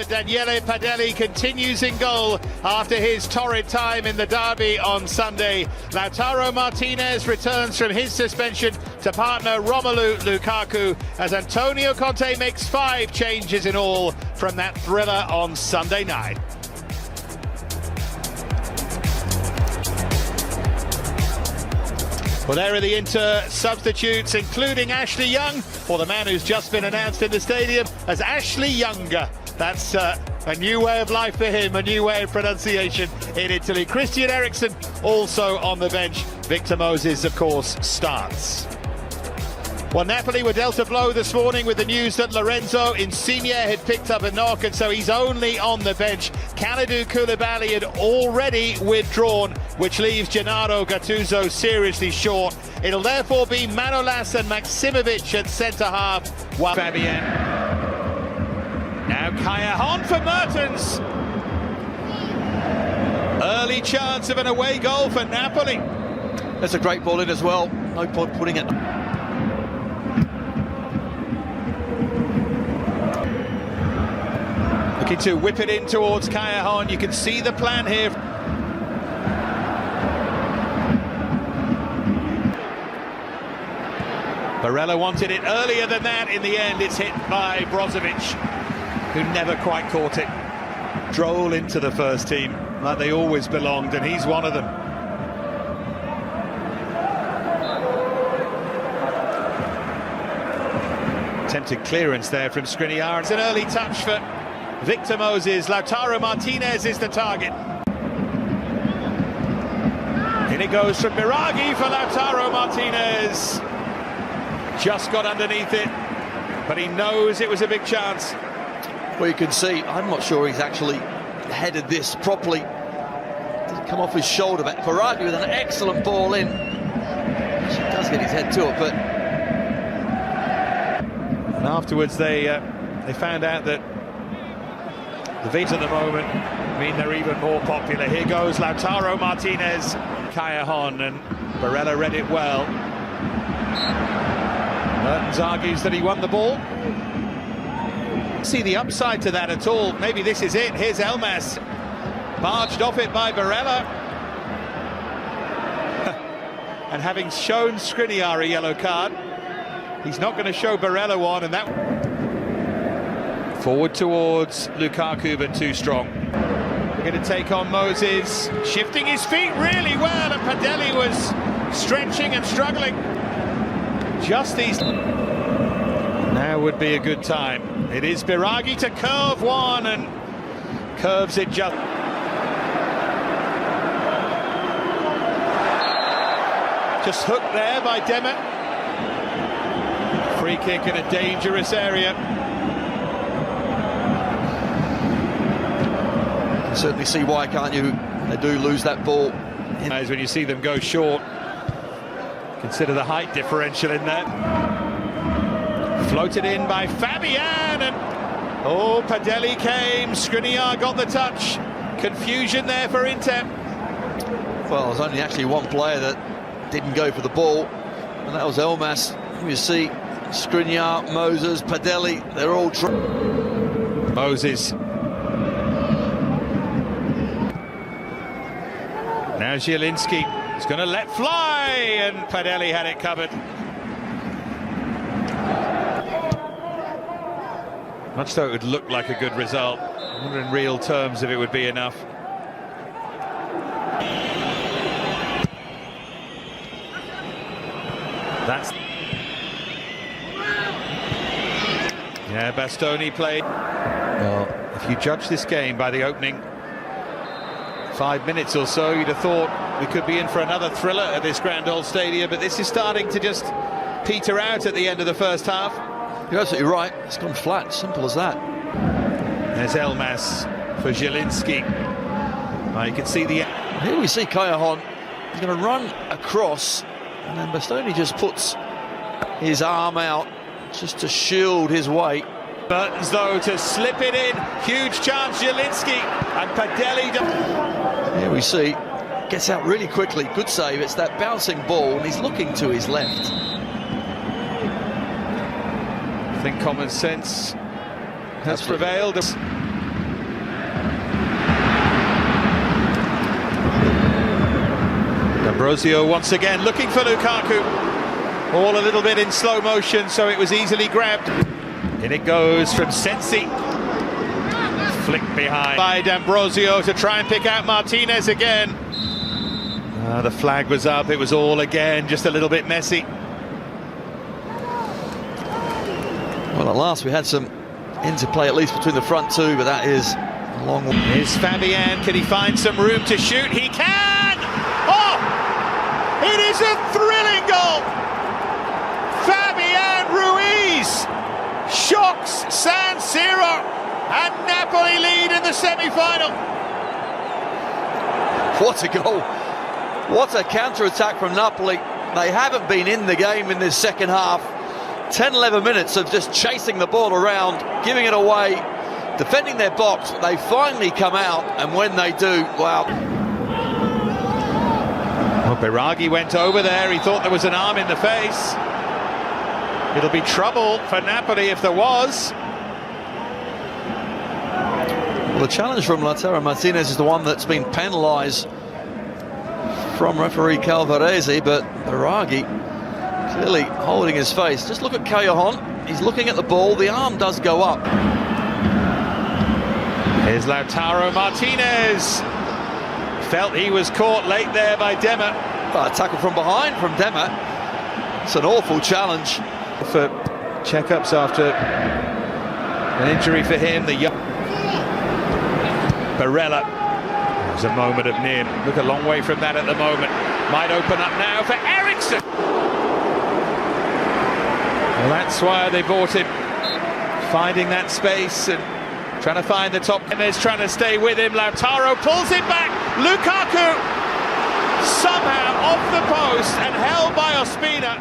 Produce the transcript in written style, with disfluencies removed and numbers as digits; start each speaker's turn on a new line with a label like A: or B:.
A: Daniele Padelli continues in goal after his torrid time in the derby on Sunday. Lautaro Martinez returns from his suspension to partner Romelu Lukaku as Antonio Conte makes 5 changes in all from that thriller on Sunday night. Well, there are the Inter substitutes, including Ashley Young, or the man who's just been announced in the stadium as Ashley Younger. That's a new way of life for him, a new way of pronunciation in Italy. Christian Eriksen also on the bench. Victor Moses, of course, starts. Well, Napoli were dealt a blow this morning with the news that Lorenzo Insigne had picked up a knock, and so he's only on the bench. Kalidou Koulibaly had already withdrawn, which leaves Gennaro Gattuso seriously short. It'll therefore be Manolas and Maksimovic at centre-half, while Fabian. Now Kaya for Mertens. Early chance of an away goal for Napoli.
B: That's a great ball in as well. No point putting it.
A: Looking to whip it in towards Kaya. You can see the plan here. Barella wanted it earlier than that. In the end, it's hit by Brozovic, who never quite caught it. Droll into the first team, like they always belonged, and he's one of them. Attempted clearance there from Skriniar. It's an early touch for Victor Moses. Lautaro Martinez is the target. In it goes from Biraghi for Lautaro Martinez. Just got underneath it, but he knows it was a big chance.
B: Well, you can see, I'm not sure he's actually headed this properly. Didn't come off his shoulder, but Biraghi with an excellent ball in. He does get his head to it, but...
A: And afterwards they found out that the V's at the moment mean they're even more popular. Here goes Lautaro Martinez, Callejon, and Barella read it well. Mertens argues that he won the ball. See the upside to that at all. Maybe this is it. Here's Elmas, barged off it by Barella. And having shown Skriniar a yellow card, he's not going to show Barella one, and that forward towards Lukaku, but too strong. We're going to take on Moses, shifting his feet really well, and Padelli was stretching and struggling. Just these. Now would be a good time. It is Biraghi to curve one, and curves it just. Just hooked there by Demet. Free kick in a dangerous area.
B: You can certainly see why, can't you? They do lose that ball.
A: As when you see them go short, consider the height differential in that. Floated in by Fabian, and oh, Padelli came. Skriniar got the touch. Confusion there for Inter.
B: Well, there's only actually one player that didn't go for the ball, and that was Elmas. You see Skriniar, Moses, Padelli, they're all
A: Moses. Now Zielinski is going to let fly, and Padelli had it covered. Much though it would look like a good result, I wonder in real terms if it would be enough. That's... Yeah, Bastoni played. Well, if you judge this game by the opening 5 minutes or so, you'd have thought we could be in for another thriller at this grand old stadium, but this is starting to just peter out at the end of the first half.
B: You're absolutely right, it's gone flat, simple as that.
A: There's Elmas for Zielinski. You can see the...
B: Here we see Callejon. He's going to run across, and then Bastoni just puts his arm out just to shield his weight.
A: Mertens though to slip it in, huge chance, Zielinski, and Padelli.
B: Here we see, gets out really quickly, good save. It's that bouncing ball, and he's looking to his left.
A: I think common sense has prevailed. D'Ambrosio once again looking for Lukaku. All a little bit in slow motion, so it was easily grabbed. In it goes from Sensi. Flicked behind by D'Ambrosio to try and pick out Martinez again. The flag was up, it was all again, just a little bit messy.
B: Well, at last we had some interplay, at least between the front two, but that is a long one.
A: Here's Fabian, can he find some room to shoot? He can! Oh! It is a thrilling goal! Fabian Ruiz shocks San Siro, and Napoli lead in the semi-final.
B: What a goal! What a counter-attack from Napoli. They haven't been in the game in this second half. 10-11 minutes of just chasing the ball around, giving it away, defending their box, but they finally come out, and when they do, wow.
A: Well, Biraghi went over there, he thought there was an arm in the face. It'll be trouble for Napoli if there was.
B: Well, the challenge from Lautaro Martinez is the one that's been penalised from referee Calvarese, but Biraghi clearly holding his face. Just look at Callejon, he's looking at the ball, the arm does go up.
A: Here's Lautaro Martinez. Felt he was caught late there by Dema.
B: A tackle from behind from Dema. It's an awful challenge.
A: For checkups after an injury for him, the young Barella. There's a moment of near. Look a long way from that at the moment. Might open up now for Eriksson. Well, that's why they bought him. Finding that space and trying to find the top. And there's trying to stay with him. Lautaro pulls it back. Lukaku somehow off the post and held by Ospina.